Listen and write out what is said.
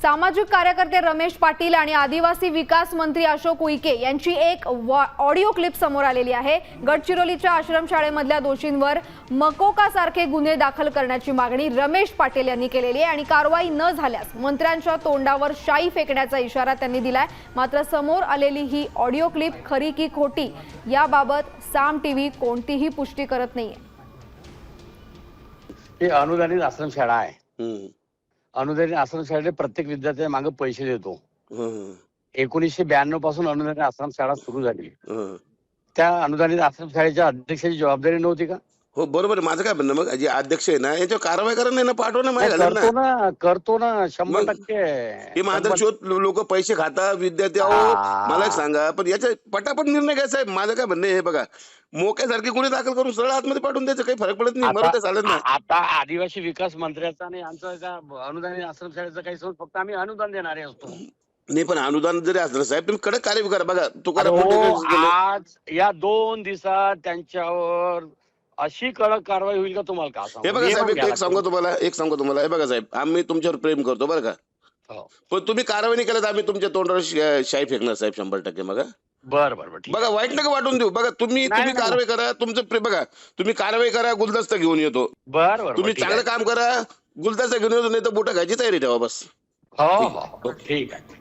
सामाजिक कार्यकर्ते रमेश पाटील आणि आदिवासी विकास मंत्री अशोक उईके यांची एक ऑडिओ क्लिप समोर आलेली आहे। गडचिरोलीच्या आश्रमशाळेमधल्या दोषींवर मकोकासारखे गुन्हे दाखल करण्याची मागणी रमेश पाटील यांनी केलेली आहे आणि कारवाई न झाल्यास मंत्र्यांच्या तोंडावर शाई फेकण्याचा इशारा त्यांनी दिलाय। मात्र समोर आलेली ही ऑडिओ क्लिप खरी की खोटी याबाबत साम टीव्ही कोणतीही पुष्टी करत नाहीये। हे अनुदानित आश्रमशाळा आहे। अनुदानित आश्रमशाळेला प्रत्येक विद्यार्थ्याच्या मागे पैसे देतो। 1992 पासून अनुदानित आश्रमशाळा सुरू झाली। त्या अनुदानित आश्रमशाळेच्या अध्यक्षाची जबाबदारी नव्हती का? हो बरोबर आहे। माझं काय म्हणणं, मग जे अध्यक्ष आहे ना याच्यावर कारवाई करा, नाही ना पाठवा ना, माहिती करतो ना 100%। हे माधवशोध लोक पैसे खाता विद्यार्थी। मला एक सांगा, पण याच्या पटापट निर्णय घ्यायचा आहे। माझं काय म्हणणं, हे बघा मोक्यासारखे गुन्हे दाखल करून सरळ आतमध्ये पाठवून द्यायचं, काही फरक पडत नाही, मरत चालत नाही। आता आदिवासी विकास मंत्र्याचा आणि आमचा अनुदानित आश्रमशाळेचा काही सोड, फक्त आम्ही अनुदान देणारे असतो। नाही पण अनुदान जरी असलं साहेब, तुम्ही कडक कार्यवाही करा। बघा तुकाराम आज या 2 दिवसात त्यांच्यावर अशी कडक कारवाई होईल का तुम्हाला का सांगू? हे बघा साहेब, एक सांगतो तुम्हाला, हे बघा साहेब, आम्ही तुमच्यावर प्रेम करतो बरं का, पण तुम्ही कारवाई नाही केलं तर आम्ही तुमच्या तोंडावर शाई फेकणार साहेब 100%। बघा बरं बघा, वाईट नका वाटून देऊ। बघा तुम्ही कारवाई करा, तुमचं बघा तुम्ही कारवाई करा, गुलदस्ता घेऊन येतो। बरं तुम्ही चांगलं काम करा, गुलदस्ता घेऊन येतो, नाही तर बोटा खायची तयारी ठेवा बस। हो ठीक आहे।